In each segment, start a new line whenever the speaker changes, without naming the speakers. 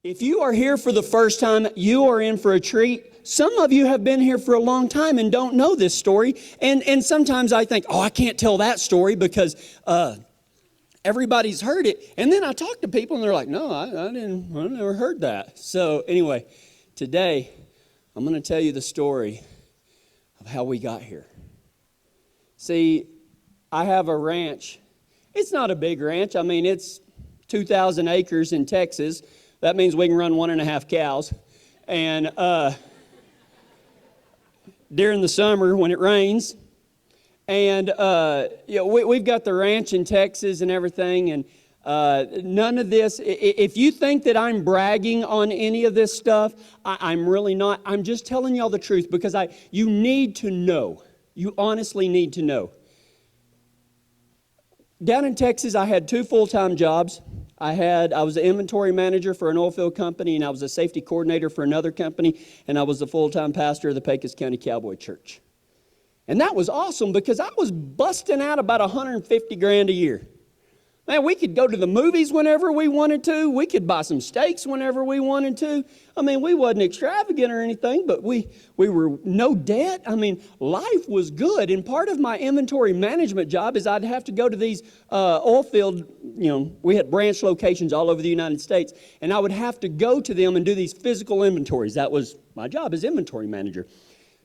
If you are here for the first time, you are in for a treat. Some of you have been here for a long time and don't know this story. And sometimes I think, I can't tell that story because everybody's heard it. And then I talk to people and they're like, no, I never heard that. So anyway, today I'm going to tell you the story of how we got here. See, I have a ranch. It's not a big ranch. I mean, it's 2,000 acres in Texas. That means we can run 1.5 cows. And during the summer when it rains. And we've got the ranch in Texas and everything. And none of this, if you think that I'm bragging on any of this stuff, I'm really not. I'm just telling y'all the truth because you need to know. You honestly need to know. Down in Texas, I had 2 full-time jobs. I was an inventory manager for an oil field company, and I was a safety coordinator for another company, and I was the full-time pastor of the Pecos County Cowboy Church. And that was awesome because I was busting out about $150,000 a year. Man, we could go to the movies whenever we wanted to. We could buy some steaks whenever we wanted to. I mean, we wasn't extravagant or anything, but we were no debt. I mean, life was good. And part of my inventory management job is I'd have to go to these oil field, we had branch locations all over the United States, and I would have to go to them and do these physical inventories. That was my job as inventory manager.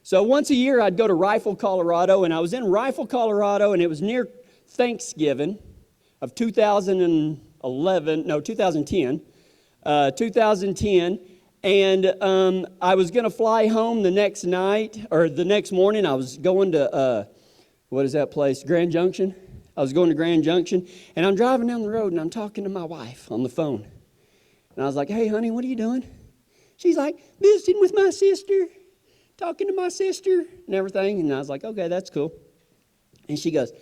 So once a year, I'd go to Rifle, Colorado, and I was in Rifle, Colorado, and it was near Thanksgiving of 2010, and I was going to fly home the next night, or the next morning. I was going to, what is that place, Grand Junction? I was going to Grand Junction, and I'm driving down the road, and I'm talking to my wife on the phone. And I was like, hey, honey, what are you doing? She's like, visiting with my sister, talking to my sister, and everything. And I was like, okay, that's cool. And she goes,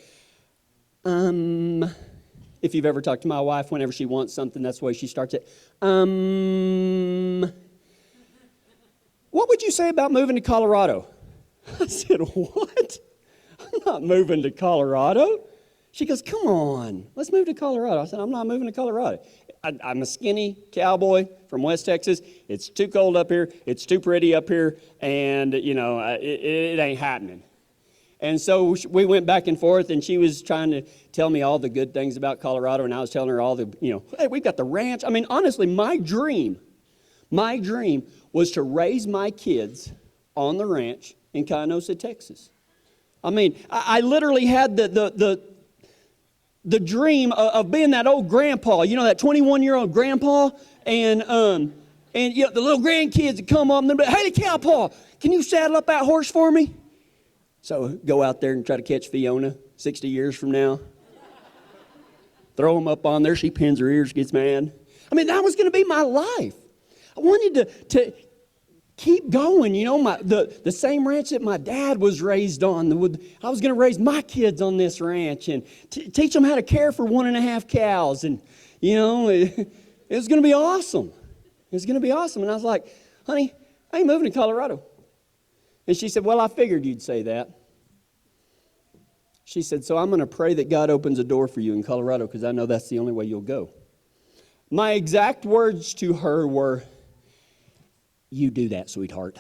if you've ever talked to my wife, whenever she wants something, that's the way she starts it. What would you say about moving to Colorado? I said, what? I'm not moving to Colorado. She goes, come on, let's move to Colorado. I said, I'm not moving to Colorado. I'm a skinny cowboy from West Texas. It's too cold up here. It's too pretty up here. And, it ain't happening. And so we went back and forth, and she was trying to tell me all the good things about Colorado, and I was telling her all the, hey, we've got the ranch. I mean, honestly, my dream was to raise my kids on the ranch in Cayuga, Texas. I mean, I literally had the dream of being that old grandpa, that 21-year-old grandpa, and the little grandkids would come up and they'd be, hey, Cowboy, can you saddle up that horse for me? So go out there and try to catch Fiona 60 years from now. Throw them up on there. She pins her ears, gets mad. I mean, that was going to be my life. I wanted to keep going. The same ranch that my dad was raised on. I was going to raise my kids on this ranch and teach them how to care for 1.5 cows. And, it was going to be awesome. It was going to be awesome. And I was like, honey, I ain't moving to Colorado. And she said, well, I figured you'd say that. She said, so I'm going to pray that God opens a door for you in Colorado because I know that's the only way you'll go. My exact words to her were, you do that, sweetheart.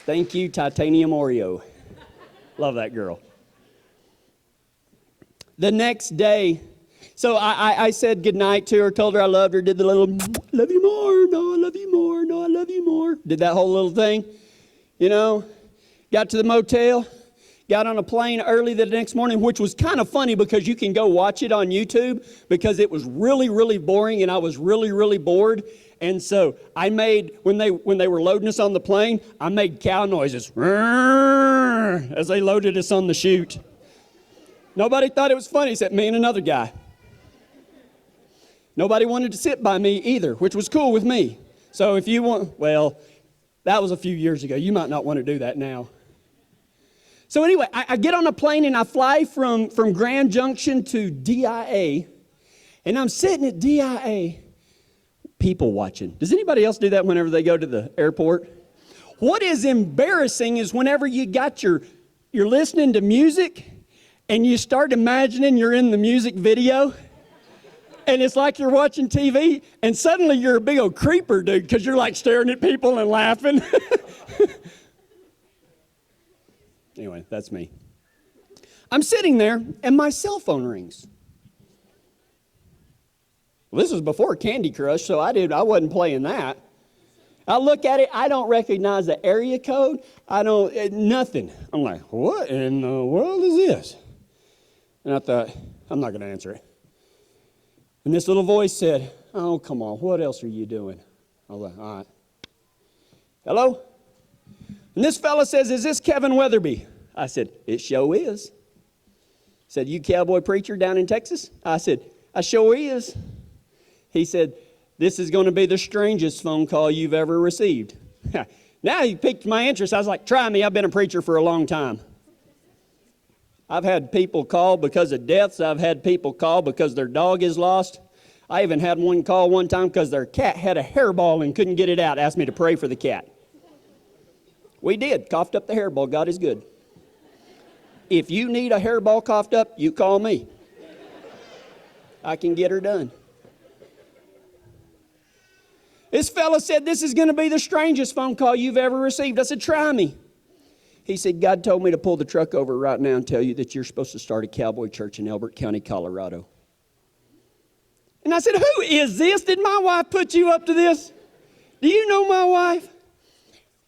Thank you, Titanium Oreo. Love that girl. The next day, so I said goodnight to her, told her I loved her, did the little, love you more, no, I love you more, no, I love you more. Did that whole little thing, Got to the motel, got on a plane early the next morning, which was kind of funny because you can go watch it on YouTube because it was really, really boring and I was really, really bored. And so I made, when they were loading us on the plane, I made cow noises as they loaded us on the chute. Nobody thought it was funny except me and another guy. Nobody wanted to sit by me either, which was cool with me. So if you want, that was a few years ago. You might not want to do that now. So anyway, I get on a plane and I fly from Grand Junction to DIA. And I'm sitting at DIA, people watching. Does anybody else do that whenever they go to the airport? What is embarrassing is whenever you're listening to music and you start imagining you're in the music video, and it's like you're watching TV, and suddenly you're a big old creeper, dude, because you're like staring at people and laughing. Anyway, that's me. I'm sitting there, and my cell phone rings. Well, this was before Candy Crush, so I wasn't playing that. I look at it, I don't recognize the area code. Nothing. I'm like, what in the world is this? And I thought, I'm not going to answer it. And this little voice said, oh, come on, what else are you doing? I was like, all right. Hello? And this fella says, is this Kevin Weatherby? I said, it sure is. He said, you cowboy preacher down in Texas? I said, I sure is. He said, this is going to be the strangest phone call you've ever received. Now he piqued my interest. I was like, try me. I've been a preacher for a long time. I've had people call because of deaths. I've had people call because their dog is lost. I even had one call one time because their cat had a hairball and couldn't get it out. Asked me to pray for the cat. We did. Coughed up the hairball. God is good. If you need a hairball coughed up, you call me. I can get her done. This fella said, this is going to be the strangest phone call you've ever received. I said, try me. He said, God told me to pull the truck over right now and tell you that you're supposed to start a Cowboy church in Elbert County, Colorado. And I said, who is this? Did my wife put you up to this? Do you know my wife?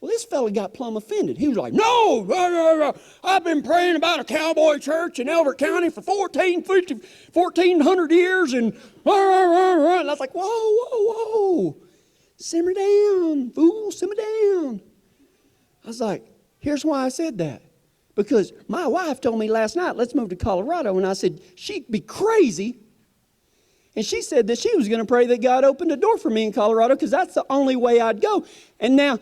Well, this fella got plumb offended. He was like, no, I've been praying about a Cowboy church in Elbert County for 1,400 years. And I was like, whoa. Simmer down, fool, simmer down. I was like, here's why I said that. Because my wife told me last night, let's move to Colorado. And I said, she'd be crazy. And she said that she was going to pray that God opened a door for me in Colorado because that's the only way I'd go. And now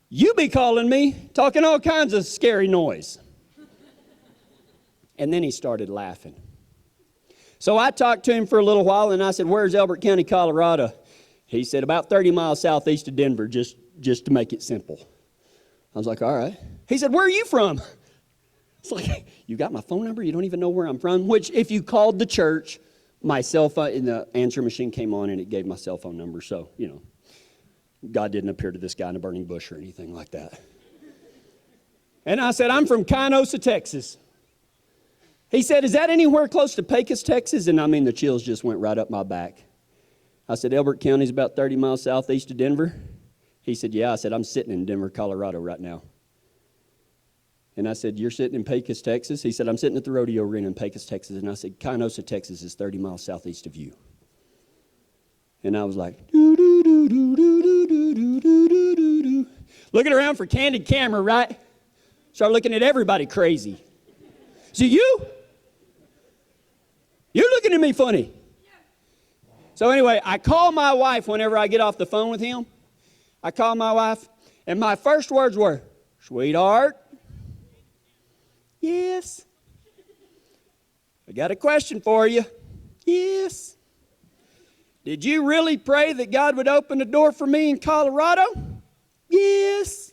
you be calling me, talking all kinds of scary noise. And then he started laughing. So I talked to him for a little while, and I said, where's Elbert County, Colorado? He said, about 30 miles southeast of Denver, just to make it simple. I was like, all right. He said, where are you from? It's like, you got my phone number? You don't even know where I'm from? Which, if you called the church, my cell phone, and the answer machine came on, and it gave my cell phone number. So, God didn't appear to this guy in a burning bush or anything like that. And I said, I'm from Kinosa, Texas. He said, is that anywhere close to Pecos, Texas? And the chills just went right up my back. I said, Elbert County is about 30 miles southeast of Denver. He said, yeah. I said, I'm sitting in Denver, Colorado right now. And I said, you're sitting in Pecos, Texas? He said, I'm sitting at the rodeo arena in Pecos, Texas. And I said, Kinosa, Texas is 30 miles southeast of you. And I was like, do. Looking around for candid camera, right? Start looking at everybody crazy. So you're looking at me funny. So anyway, I call my wife whenever I get off the phone with him. I call my wife, and my first words were, sweetheart. Yes. I got a question for you. Yes. Did you really pray that God would open the door for me in Colorado? Yes.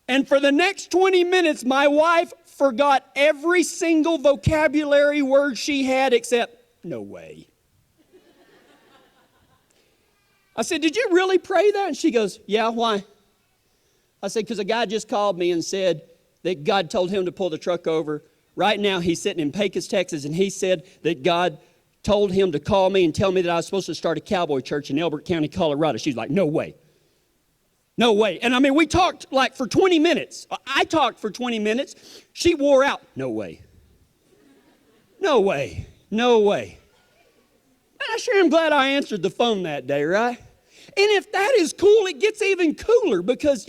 And for the next 20 minutes, my wife forgot every single vocabulary word she had except, no way. I said, did you really pray that? And she goes, yeah, why? I said, because a guy just called me and said that God told him to pull the truck over. Right now, he's sitting in Pecos, Texas, and he said that God told him to call me and tell me that I was supposed to start a Cowboy church in Elbert County, Colorado. She's like, no way. No way. And we talked like for 20 minutes. I talked for 20 minutes. She wore out. No way. No way. No way. And I sure am glad I answered the phone that day, right? And if that is cool, it gets even cooler because,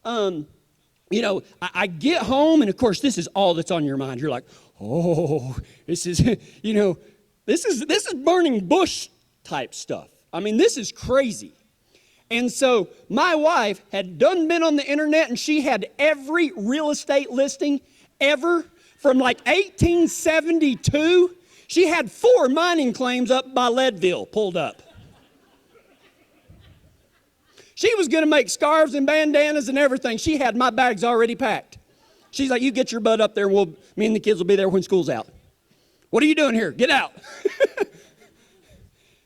I get home, and of course, this is all that's on your mind. You're like, oh, this is, this is burning bush type stuff. This is crazy. And so my wife had done been on the internet, and she had every real estate listing ever from like 1872. She had 4 mining claims up by Leadville pulled up. She was going to make scarves and bandanas and everything. She had my bags already packed. She's like, you get your butt up there, and me and the kids will be there when school's out. What are you doing here? Get out.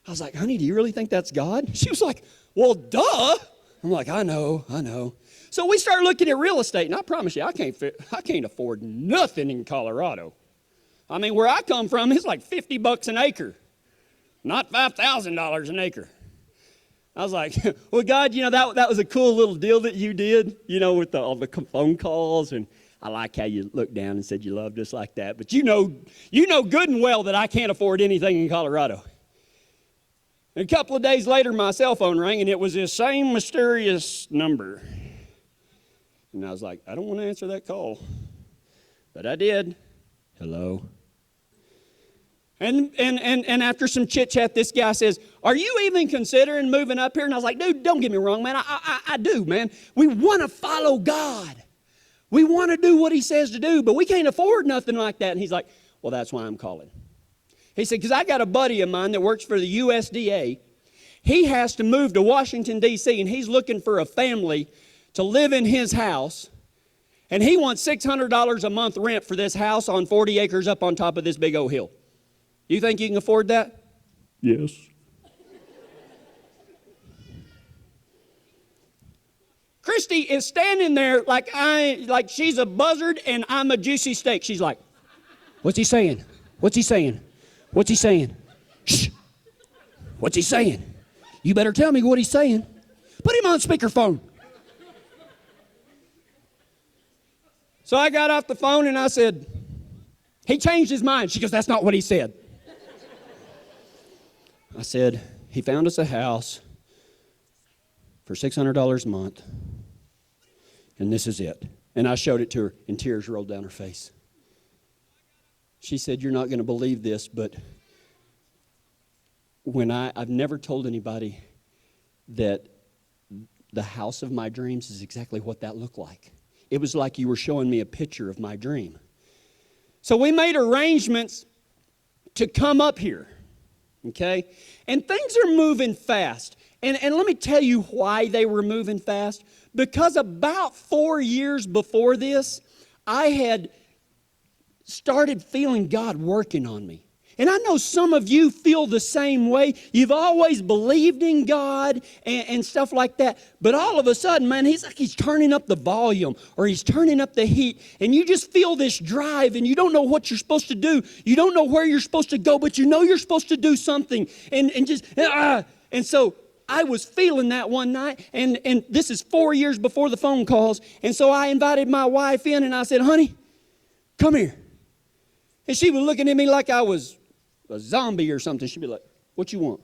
I was like, honey, do you really think that's God? She was like, well, duh. I'm like, I know. So we started looking at real estate, and I promise you, I can't afford nothing in Colorado. I mean, where I come from, it's like $50 an acre, not $5,000 an acre. I was like, well, God, that was a cool little deal that you did, with all the phone calls, and I like how you looked down and said you loved us like that. But you know good and well that I can't afford anything in Colorado. And a couple of days later, my cell phone rang, and it was this same mysterious number. And I was like, I don't want to answer that call. But I did. Hello. And after some chit-chat, this guy says, are you even considering moving up here? And I was like, dude, don't get me wrong, man. I do, man. We want to follow God. We want to do what he says to do, but we can't afford nothing like that. And he's like, well, that's why I'm calling. He said, because I got a buddy of mine that works for the USDA. He has to move to Washington, D.C., and he's looking for a family to live in his house. And he wants $600 a month rent for this house on 40 acres up on top of this big old hill. You think you can afford that? Yes. Christy is standing there like she's a buzzard and I'm a juicy steak. She's like, what's he saying? What's he saying? What's he saying? Shh. What's he saying? You better tell me what he's saying. Put him on speakerphone. So I got off the phone and I said, he changed his mind. She goes, that's not what he said. I said, he found us a house for $600 a month, and this is it. And I showed it to her, and tears rolled down her face. She said, you're not going to believe this, but I've never told anybody that the house of my dreams is exactly what that looked like. It was like you were showing me a picture of my dream. So we made arrangements to come up here, okay? And things are moving fast. And let me tell you why they were moving fast. Because about 4 years before this, I had started feeling God working on me. And I know some of you feel the same way. You've always believed in God and stuff like that. But all of a sudden, man, he's turning up the volume or he's turning up the heat. And you just feel this drive and you don't know what you're supposed to do. You don't know where you're supposed to go, but you know you're supposed to do something. And so I was feeling that one night. And this is 4 years before the phone calls. And so I invited my wife in and I said, honey, come here. And she was looking at me like I was a zombie or something. She'd be like, what you want?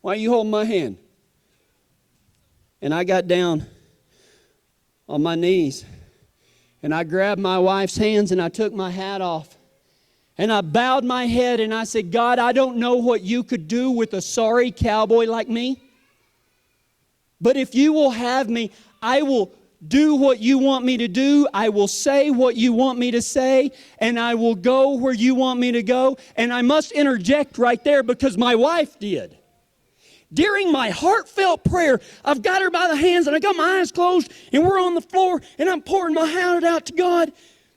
Why are you holding my hand? And I got down on my knees and I grabbed my wife's hands and I took my hat off and I bowed my head and I said, God, I don't know what you could do with a sorry cowboy like me, but if you will have me, I will do what you want me to do. I will say what you want me to say, and I will go where you want me to go. And I must interject right there because my wife did. During my heartfelt prayer, I've got her by the hands and I got my eyes closed and we're on the floor and I'm pouring my heart out to God.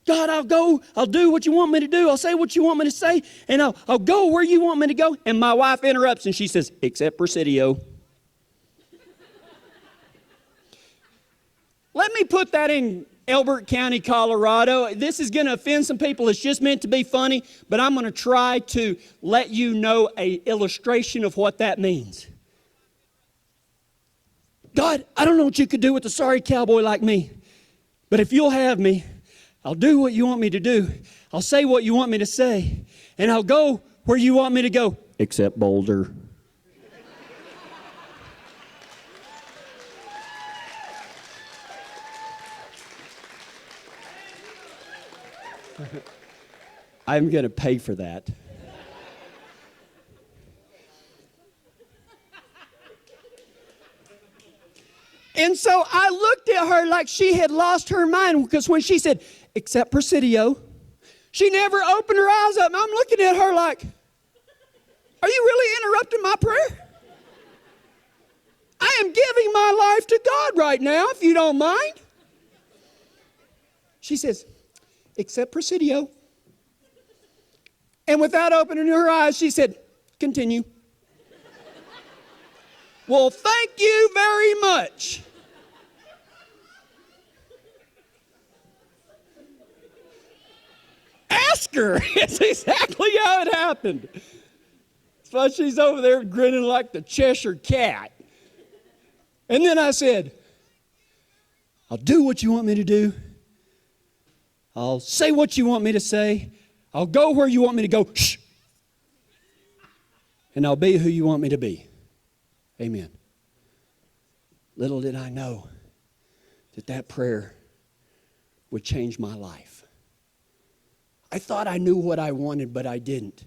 God, I'll do what you want me to do. I'll say what you want me to say, and I'll go where you want me to go. And my wife interrupts and she says, except Presidio. Let me put that in Elbert County, Colorado. This is going to offend some people. It's just meant to be funny, but I'm going to try to let you know an illustration of what that means. God, I don't know what you could do with a sorry cowboy like me, but if you'll have me, I'll do what you want me to do. I'll say what you want me to say, and I'll go where you want me to go, except Boulder. I'm going to pay for that. And so I looked at her like she had lost her mind because when she said, except Presidio, she never opened her eyes up. And I'm looking at her like, are you really interrupting my prayer? I am giving my life to God right now, if you don't mind. She says, except Presidio. And without opening her eyes, she said, continue. Well, thank you very much. Ask her. It's exactly how it happened. So she's over there grinning like the Cheshire Cat. And then I said, I'll do what you want me to do. I'll say what you want me to say. I'll go where you want me to go. Shh. And I'll be who you want me to be. Amen. Little did I know that prayer would change my life. I thought I knew what I wanted, but I didn't.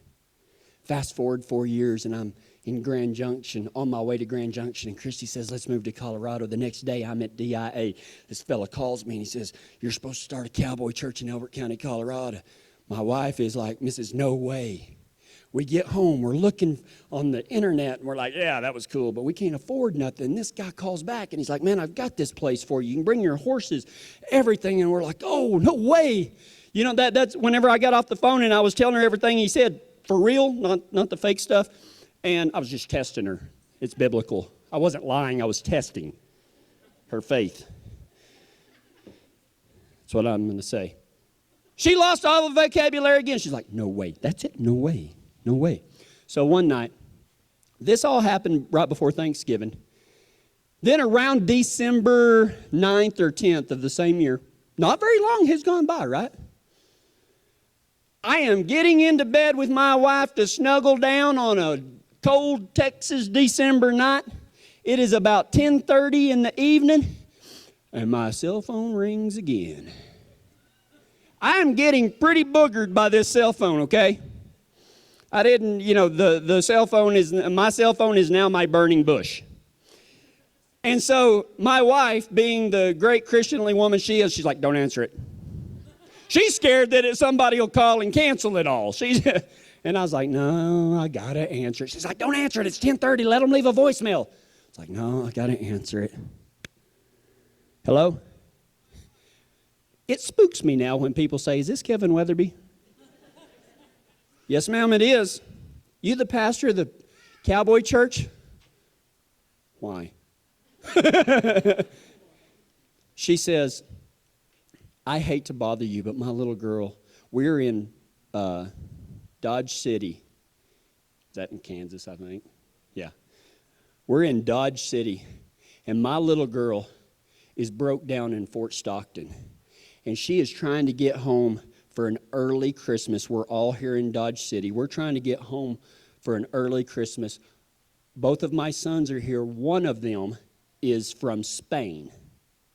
Fast forward 4 years, and I'm in Grand Junction, on my way to Grand Junction, and Christy says, let's move to Colorado. The next day, I'm at DIA. This fella calls me, and he says, you're supposed to start a Cowboy church in Elbert County, Colorado. My wife is like, Mrs. No way. We get home, we're looking on the internet, and we're like, yeah, that was cool, but we can't afford nothing. And this guy calls back, and he's like, man, I've got this place for you. You can bring your horses, everything. And we're like, oh, no way. You know, that's whenever I got off the phone and I was telling her everything he said, for real, not the fake stuff. And I was just testing her. It's biblical. I wasn't lying. I was testing her faith. That's what I'm going to say. She lost all the vocabulary again. She's like, no way. That's it. No way. No way. So one night, this all happened right before Thanksgiving. Then around December 9th or 10th of the same year, not very long has gone by, right? I am getting into bed with my wife to snuggle down on a cold Texas December night. It is about 10:30 in the evening, and my cell phone rings again. I am getting pretty boogered by this cell phone, okay? I didn't, the cell phone my cell phone is now my burning bush. And so my wife, being the great Christianly woman she is, she's like, don't answer it. She's scared that somebody will call and cancel it all. And I was like, no, I got to answer it. She's like, don't answer it. It's 10:30. Let them leave a voicemail. It's like, no, I got to answer it. Hello? It spooks me now when people say, is this Kevin Weatherby? Yes, ma'am, it is. You the pastor of the Cowboy church? Why? She says, I hate to bother you, but my little girl, we're in Dodge City. Is that in Kansas, I think? Yeah. We're in Dodge City, and my little girl is broke down in Fort Stockton, and she is trying to get home for an early Christmas. We're all here in Dodge City. We're trying to get home for an early Christmas. Both of my sons are here. One of them is from Spain,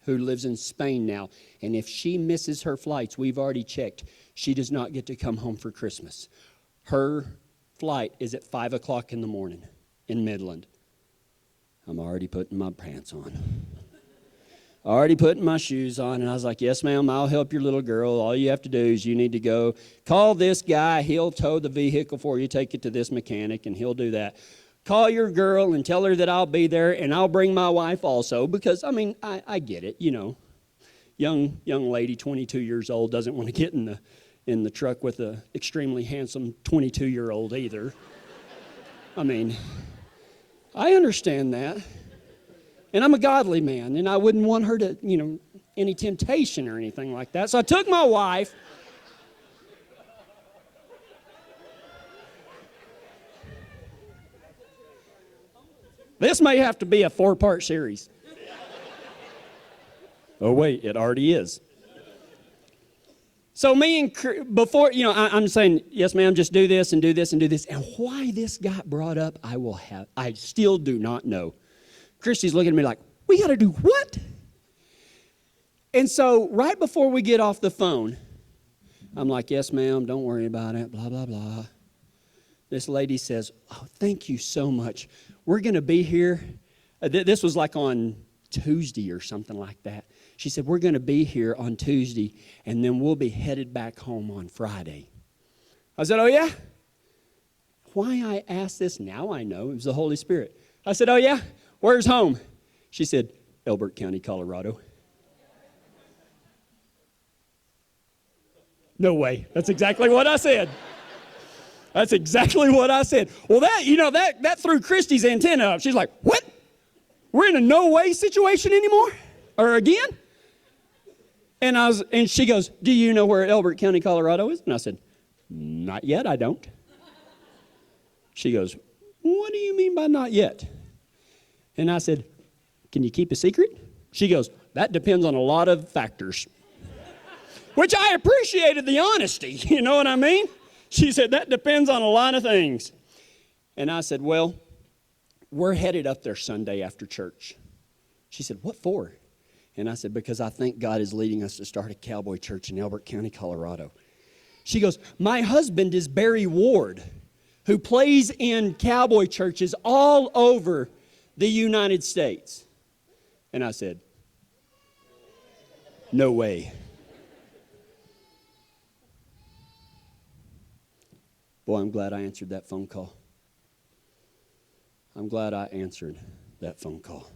who lives in Spain now. And if she misses her flights, we've already checked, she does not get to come home for Christmas. Her flight is at 5 o'clock in the morning in Midland. I'm already putting my pants on. Already putting my shoes on, and I was like, yes, ma'am, I'll help your little girl. All you have to do is you need to go call this guy. He'll tow the vehicle for you, take it to this mechanic, and he'll do that. Call your girl and tell her that I'll be there, and I'll bring my wife also, because, I get it, Young lady, 22 years old, doesn't want to get in the truck with an extremely handsome 22-year-old either. I understand that. And I'm a godly man, and I wouldn't want her to, any temptation or anything like that. So I took my wife. This may have to be a 4-part series. Oh, wait, it already is. So before, I'm saying, yes, ma'am, just do this and do this and do this. And why this got brought up, I still do not know. Christy's looking at me like, we got to do what? And so right before we get off the phone, I'm like, yes, ma'am, don't worry about it, blah, blah, blah. This lady says, oh, thank you so much. We're going to be here. This was like on Tuesday or something like that. She said, we're going to be here on Tuesday, and then we'll be headed back home on Friday. I said, oh, yeah? Why I asked this, now I know. It was the Holy Spirit. I said, oh, yeah? Where's home? She said, Elbert County, Colorado. No way. That's exactly what I said. That's exactly what I said. Well, that threw Christy's antenna up. She's like, what? We're in a no way situation anymore? Or again? And she goes, do you know where Elbert County, Colorado is? And I said, not yet, I don't. She goes, what do you mean by not yet? And I said, can you keep a secret? She goes, that depends on a lot of factors. Which I appreciated the honesty, you know what I mean? She said, that depends on a lot of things. And I said, well, we're headed up there Sunday after church. She said, what for? And I said, because I think God is leading us to start a Cowboy church in Elbert County, Colorado. She goes, my husband is Barry Ward, who plays in Cowboy churches all over the United States. And I said, no way. Boy, I'm glad I answered that phone call. I'm glad I answered that phone call.